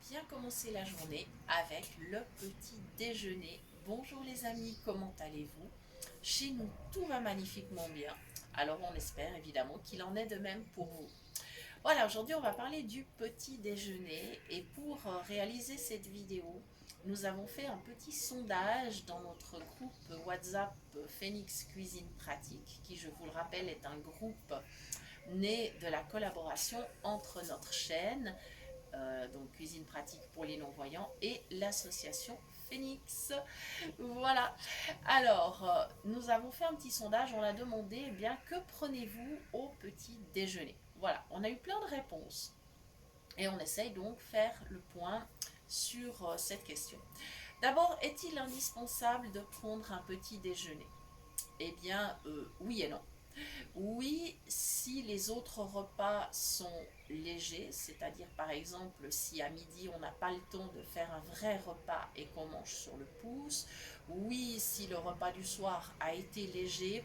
bien commencer la journée avec le petit déjeuner. Bonjour les amis, comment allez-vous? Chez nous, tout va magnifiquement bien. Alors on espère évidemment qu'il en est de même pour vous. Voilà, aujourd'hui on va parler du petit déjeuner et pour réaliser cette vidéo, nous avons fait un petit sondage dans notre groupe WhatsApp Phoenix Cuisine Pratique, qui je vous le rappelle est un groupe né de la collaboration entre notre chaîne donc Cuisine pratique pour les non-voyants, et l'association Phoenix. Voilà. Alors, nous avons fait un petit sondage, on a demandé, eh bien, que prenez-vous au petit déjeuner? Voilà, on a eu plein de réponses. Et on essaye donc faire le point sur cette question. D'abord, est-il indispensable de prendre un petit déjeuner? Eh bien, oui et non. Oui, si les autres repas sont légers, c'est-à-dire par exemple si à midi on n'a pas le temps de faire un vrai repas et qu'on mange sur le pouce. Oui, si le repas du soir a été léger,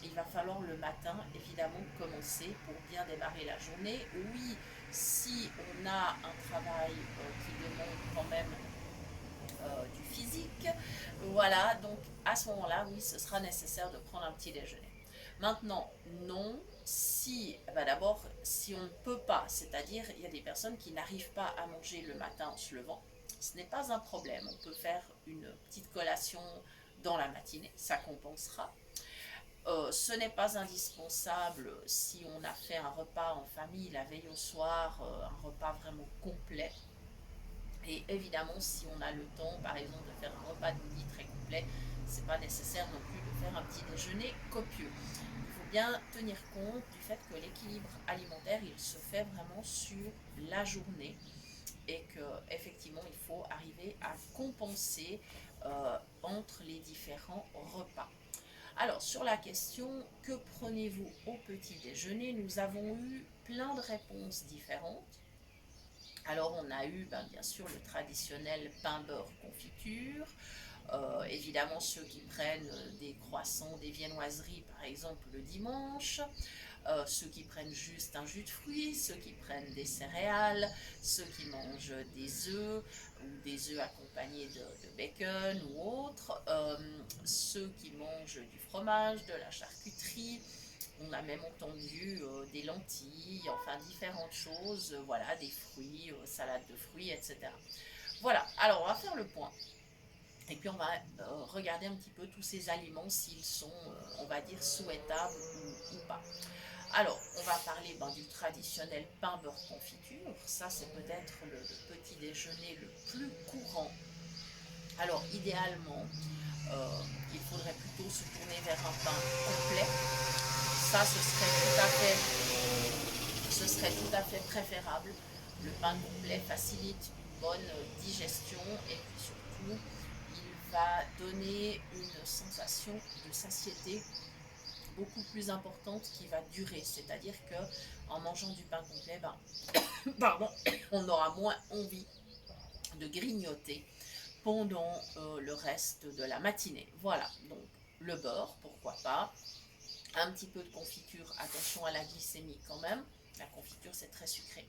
il va falloir le matin évidemment commencer pour bien démarrer la journée. Oui, si on a un travail qui demande quand même du physique. Voilà, donc à ce moment-là, oui, ce sera nécessaire de prendre un petit déjeuner. Maintenant, non, si, d'abord, si on ne peut pas, c'est-à-dire il y a des personnes qui n'arrivent pas à manger le matin en se levant, ce n'est pas un problème. On peut faire une petite collation dans la matinée, ça compensera. Ce n'est pas indispensable si on a fait un repas en famille la veille au soir, un repas vraiment complet. Et évidemment, si on a le temps, par exemple, de faire un repas de midi très complet, c'est pas nécessaire non plus de faire un petit déjeuner copieux. Il faut bien tenir compte du fait que l'équilibre alimentaire, il se fait vraiment sur la journée et que effectivement, il faut arriver à compenser entre les différents repas. Alors, sur la question que prenez-vous au petit déjeuner, nous avons eu plein de réponses différentes. Alors on a eu bien sûr le traditionnel pain beurre confiture, évidemment ceux qui prennent des croissants, des viennoiseries par exemple le dimanche, ceux qui prennent juste un jus de fruits, ceux qui prennent des céréales, ceux qui mangent des œufs ou des œufs accompagnés de bacon ou autre, ceux qui mangent du fromage, de la charcuterie. On a même entendu des lentilles, enfin différentes choses, voilà, des fruits, salade de fruits, etc. Voilà, alors on va faire le point. Et puis on va regarder un petit peu tous ces aliments, s'ils sont, on va dire, souhaitables ou pas. Alors, on va parler du traditionnel pain beurre confiture. Ça, c'est peut-être le petit déjeuner le plus courant. Alors, idéalement, il faudrait plutôt se tourner vers un pain complet. Ça, ce serait tout à fait préférable. Le pain complet facilite une bonne digestion et puis surtout, il va donner une sensation de satiété beaucoup plus importante qui va durer. C'est-à-dire que en mangeant du pain complet, pardon, on aura moins envie de grignoter pendant le reste de la matinée. Voilà, donc le beurre, pourquoi pas, un petit peu de confiture, attention à la glycémie quand même, la confiture c'est très sucré.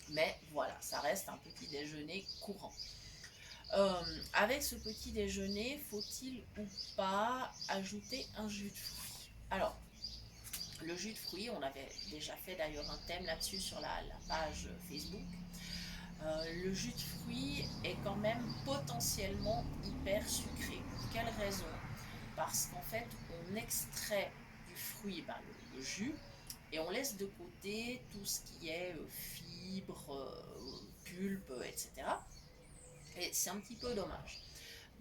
Mais voilà, ça reste un petit déjeuner courant. Avec ce petit déjeuner, faut-il ou pas ajouter un jus de fruits? Alors, le jus de fruits, on avait déjà fait d'ailleurs un thème là-dessus sur la page Facebook. Le jus de fruits est quand même potentiellement hyper sucré. Pour quelle raison? Parce qu'en fait, on extrait du fruit le jus et on laisse de côté tout ce qui est fibres, pulpe, etc. Et c'est un petit peu dommage.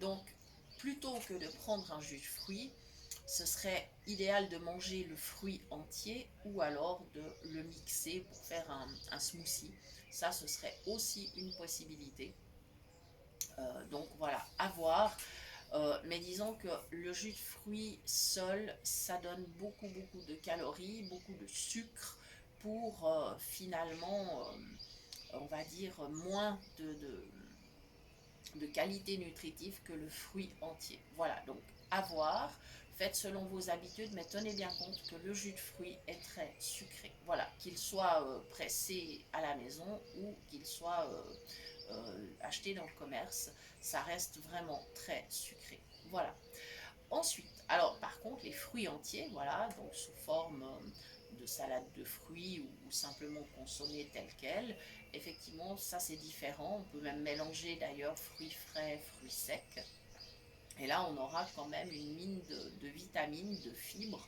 Donc, plutôt que de prendre un jus de fruit, ce serait idéal de manger le fruit entier ou alors de le mixer pour faire un smoothie. Ça, ce serait aussi une possibilité. Donc voilà, à voir. Mais disons que le jus de fruits seul, ça donne beaucoup de calories, beaucoup de sucre pour finalement, on va dire, moins de qualité nutritive que le fruit entier. Voilà, donc à voir. Faites selon vos habitudes, mais tenez bien compte que le jus de fruits est très sucré. Voilà, qu'il soit pressé à la maison ou qu'il soit acheter dans le commerce, ça reste vraiment très sucré. Voilà. Ensuite, alors par contre, les fruits entiers, voilà, donc sous forme de salade de fruits ou simplement consommés tels quels, effectivement, ça c'est différent. On peut même mélanger d'ailleurs fruits frais, fruits secs. Et là, on aura quand même une mine de vitamines, de fibres.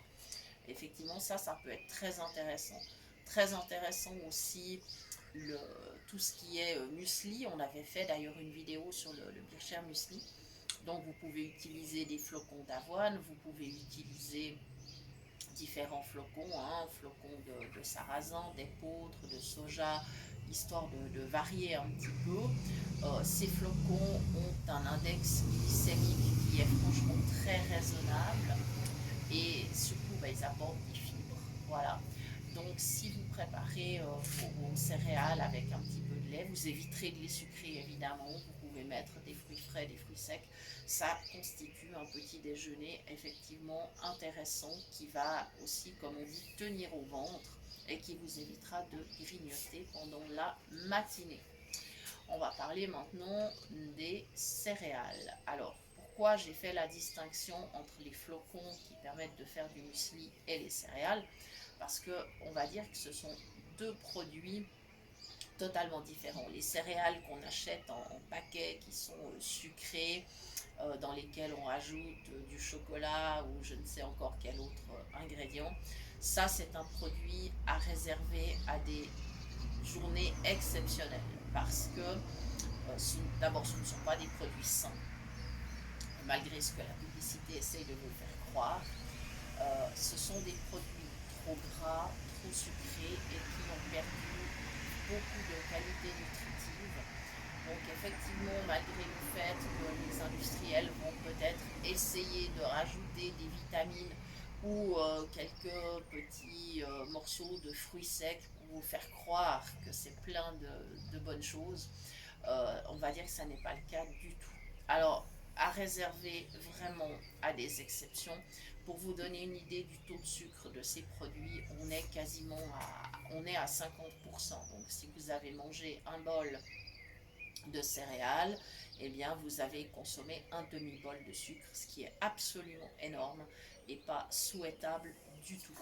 Effectivement, ça peut être très intéressant. Très intéressant aussi le, tout ce qui est muesli. On avait fait d'ailleurs une vidéo sur le Bircher muesli. Donc vous pouvez utiliser des flocons d'avoine, vous pouvez utiliser différents flocons, hein, flocons de sarrasin, d'épeautre, de soja, histoire de varier un petit peu. Ces flocons ont un index glycémique qui est franchement très raisonnable et surtout ils apportent des fibres. Voilà. Donc si vous préparez vos céréales avec un petit peu de lait, vous éviterez de les sucrer évidemment. Vous pouvez mettre des fruits frais, des fruits secs. Ça constitue un petit déjeuner effectivement intéressant qui va aussi, comme on dit, tenir au ventre et qui vous évitera de grignoter pendant la matinée. On va parler maintenant des céréales. Alors, pourquoi j'ai fait la distinction entre les flocons qui permettent de faire du muesli et les céréales? Parce que on va dire que ce sont deux produits totalement différents. Les céréales qu'on achète en paquet qui sont sucrées, dans lesquelles on rajoute du chocolat ou je ne sais encore quel autre ingrédient, ça c'est un produit à réserver à des journées exceptionnelles parce que d'abord ce ne sont pas des produits sains, malgré ce que la publicité essaye de vous faire croire. Ce sont des produits trop gras, trop sucrés et qui ont perdu beaucoup de qualité nutritive. Donc effectivement, malgré le fait que les industriels vont peut-être essayer de rajouter des vitamines ou quelques petits morceaux de fruits secs pour vous faire croire que c'est plein de bonnes choses, on va dire que ça n'est pas le cas du tout. Alors, à réserver vraiment à des exceptions. Pour vous donner une idée du taux de sucre de ces produits, on est quasiment à 50%. Donc si vous avez mangé un bol de céréales, eh bien vous avez consommé un demi-bol de sucre, ce qui est absolument énorme et pas souhaitable du tout.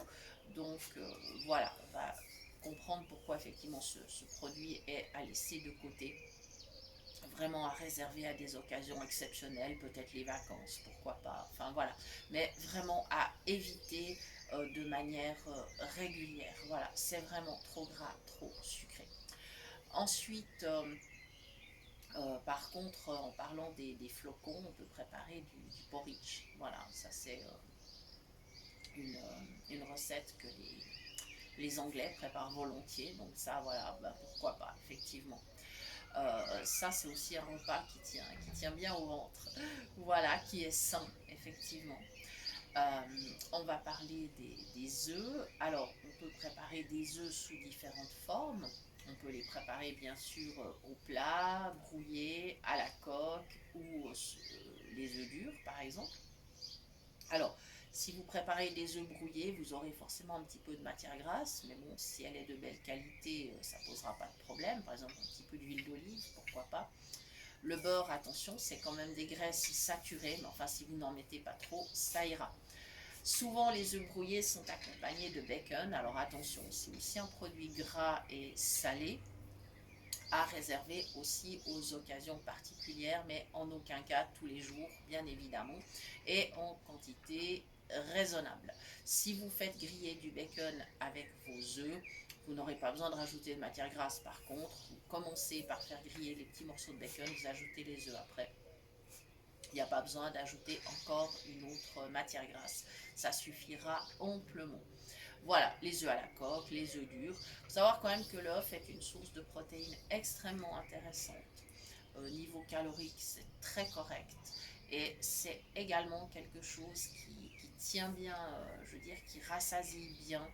Donc voilà, on va comprendre pourquoi effectivement ce produit est à laisser de côté, vraiment à réserver à des occasions exceptionnelles, peut-être les vacances, pourquoi pas, enfin voilà, mais vraiment à éviter de manière régulière. Voilà, c'est vraiment trop gras, trop sucré. Ensuite, par contre, en parlant des flocons, on peut préparer du porridge. Voilà, ça c'est une recette que les Anglais préparent volontiers, donc ça, voilà, bah, pourquoi pas, effectivement. Ça, c'est aussi un repas qui tient bien au ventre, voilà, qui est sain, effectivement. On va parler des œufs. Alors, on peut préparer des œufs sous différentes formes. On peut les préparer bien sûr au plat, brouillés, à la coque ou les œufs durs par exemple. Alors, si vous préparez des œufs brouillés, vous aurez forcément un petit peu de matière grasse, mais bon, si elle est de belle qualité, ça ne posera pas de problème. Par exemple, un petit peu d'huile d'olive, pourquoi pas. Le beurre, attention, c'est quand même des graisses saturées, mais enfin, si vous n'en mettez pas trop, ça ira. Souvent, les œufs brouillés sont accompagnés de bacon. Alors attention, c'est aussi un produit gras et salé à réserver aussi aux occasions particulières, mais en aucun cas tous les jours, bien évidemment, et en quantité raisonnable. Si vous faites griller du bacon avec vos œufs, vous n'aurez pas besoin de rajouter de matière grasse. Par contre, vous commencez par faire griller les petits morceaux de bacon, vous ajoutez les œufs après. Il n'y a pas besoin d'ajouter encore une autre matière grasse. Ça suffira amplement. Voilà, les œufs à la coque, les œufs durs. Il faut savoir quand même que l'œuf est une source de protéines extrêmement intéressante. Niveau calorique, c'est très correct. Et c'est également quelque chose qui tient bien, je veux dire, qui rassasie bien.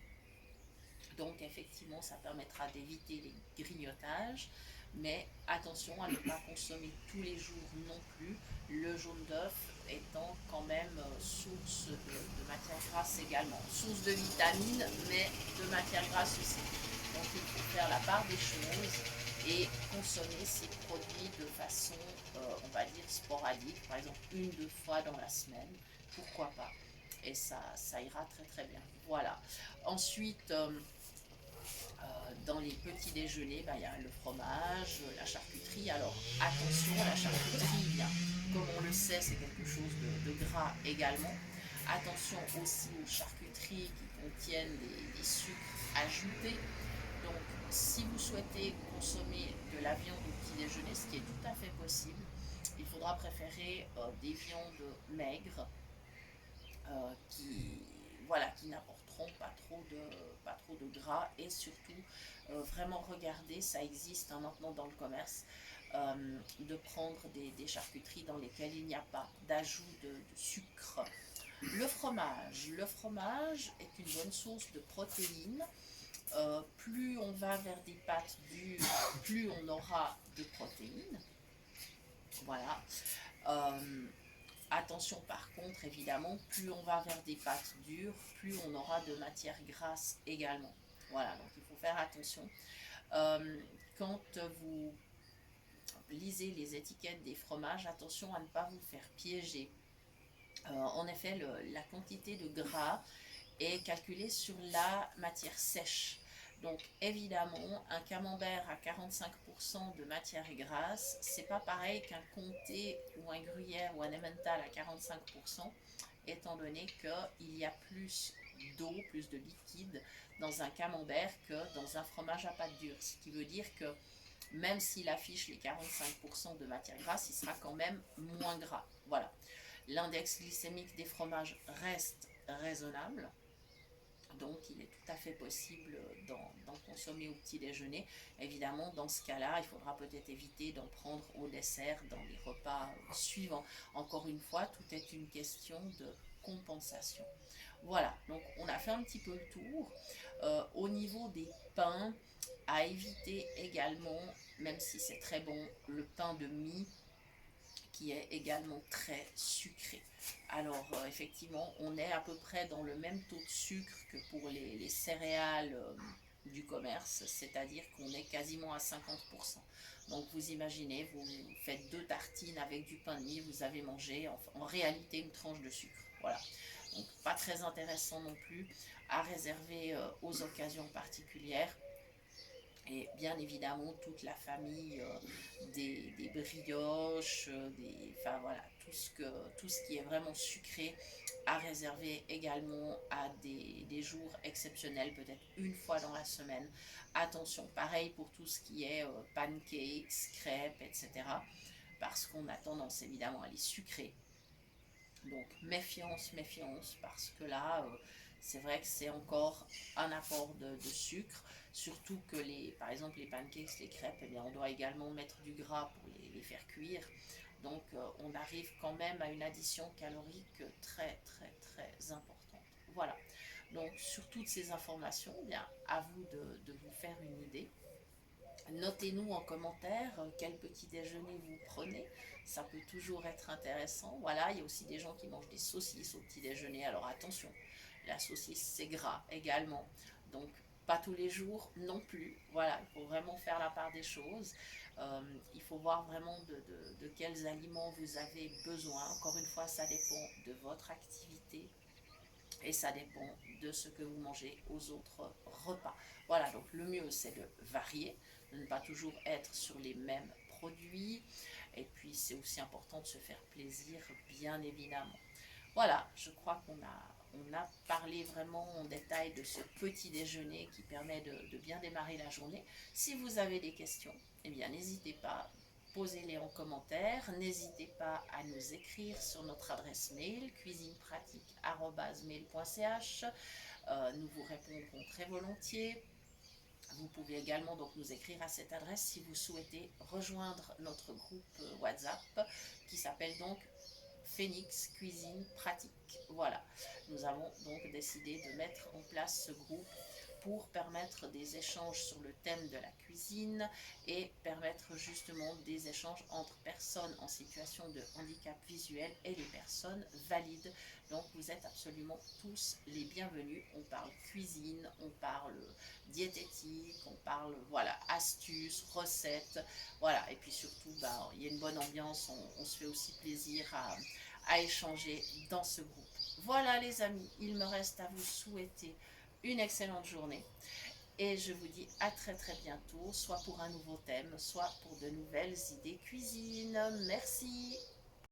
Donc effectivement, ça permettra d'éviter les grignotages. Mais attention à ne pas consommer tous les jours non plus, le jaune d'œuf étant quand même source de matière grasse également. Source de vitamines, mais de matière grasse aussi. Donc il faut faire la part des choses et consommer ces produits de façon, on va dire, sporadique, par exemple 1, 2 fois dans la semaine, pourquoi pas. Et ça ira très très bien. Voilà. Ensuite, dans les petits déjeuners, il y a le fromage, la charcuterie. Alors attention, la charcuterie, bien, comme on le sait, c'est quelque chose de gras également. Attention aussi aux charcuteries qui contiennent des sucres ajoutés. Donc si vous souhaitez consommer de la viande au petit déjeuner, ce qui est tout à fait possible, il faudra préférer des viandes maigres, qui, voilà, qui n'apporteront pas trop de gras, et surtout vraiment regarder, ça existe maintenant dans le commerce, de prendre des charcuteries dans lesquelles il n'y a pas d'ajout de sucre. Le fromage est une bonne source de protéines. Plus on va vers des pâtes dures, plus on aura de protéines. Voilà. Euh, Attention par contre, évidemment, plus on va vers des pâtes dures, plus on aura de matière grasse également. Voilà, donc il faut faire attention. Euh, Quand vous lisez les étiquettes des fromages, attention à ne pas vous faire piéger. En effet, la quantité de gras est calculée sur la matière sèche. Donc évidemment, un camembert à 45% de matière grasse, c'est pas pareil qu'un comté ou un gruyère ou un emmental à 45%, étant donné qu'il y a plus d'eau, plus de liquide dans un camembert que dans un fromage à pâte dure. Ce qui veut dire que même s'il affiche les 45% de matière grasse, il sera quand même moins gras. Voilà. L'index glycémique des fromages reste raisonnable. Donc, il est tout à fait possible d'en consommer au petit déjeuner. Évidemment, dans ce cas-là, il faudra peut-être éviter d'en prendre au dessert dans les repas suivants. Encore une fois, tout est une question de compensation. Voilà, donc on a fait un petit peu le tour. Au niveau des pains, à éviter également, même si c'est très bon, le pain de mie, qui est également très sucré. Alors effectivement, on est à peu près dans le même taux de sucre que pour les céréales du commerce, c'est-à-dire qu'on est quasiment à 50%. Donc vous imaginez, vous faites 2 tartines avec du pain de mie, vous avez mangé en réalité une tranche de sucre. Voilà. Donc pas très intéressant non plus, à réserver aux occasions particulières. Et bien évidemment, toute la famille des brioches, enfin voilà, tout ce qui est vraiment sucré, à réserver également à des jours exceptionnels, peut-être 1 fois dans la semaine. Attention, pareil pour tout ce qui est pancakes, crêpes, etc. Parce qu'on a tendance évidemment à les sucrer. Donc méfiance, méfiance, parce que là, c'est vrai que c'est encore un apport de sucre, surtout que par exemple les pancakes, les crêpes, eh bien, on doit également mettre du gras pour les faire cuire. Donc on arrive quand même à une addition calorique très très très importante. Voilà. Donc sur toutes ces informations, eh bien, à vous de vous faire une idée. Notez-nous en commentaire quel petit déjeuner vous prenez. Ça peut toujours être intéressant. Voilà, il y a aussi des gens qui mangent des saucisses au petit déjeuner. Alors attention, la saucisse c'est gras également. Donc pas tous les jours non plus. Voilà, il faut vraiment faire la part des choses. Il faut voir vraiment de quels aliments vous avez besoin. Encore une fois, ça dépend de votre activité, et ça dépend de ce que vous mangez aux autres repas. Voilà, donc le mieux c'est de varier, de ne pas toujours être sur les mêmes produits, et puis c'est aussi important de se faire plaisir, bien évidemment. Voilà, je crois on a parlé vraiment en détail de ce petit déjeuner qui permet de bien démarrer la journée. Si vous avez des questions, eh bien n'hésitez pas, posez-les en commentaire. N'hésitez pas à nous écrire sur notre adresse mail cuisinepratique@mail.ch. Nous vous répondrons très volontiers. Vous pouvez également donc nous écrire à cette adresse si vous souhaitez rejoindre notre groupe WhatsApp qui s'appelle donc Phoenix Cuisine Pratique. Voilà, nous avons donc décidé de mettre en place ce groupe pour permettre des échanges sur le thème de la cuisine et permettre justement des échanges entre personnes en situation de handicap visuel et les personnes valides. Donc vous êtes absolument tous les bienvenus. On parle cuisine, on parle diététique, on parle voilà astuces, recettes, voilà. Et puis surtout, bah, il y a une bonne ambiance, on se fait aussi plaisir à échanger dans ce groupe. Voilà les amis, il me reste à vous souhaiter une excellente journée et je vous dis à très très bientôt, soit pour un nouveau thème, soit pour de nouvelles idées cuisine. Merci.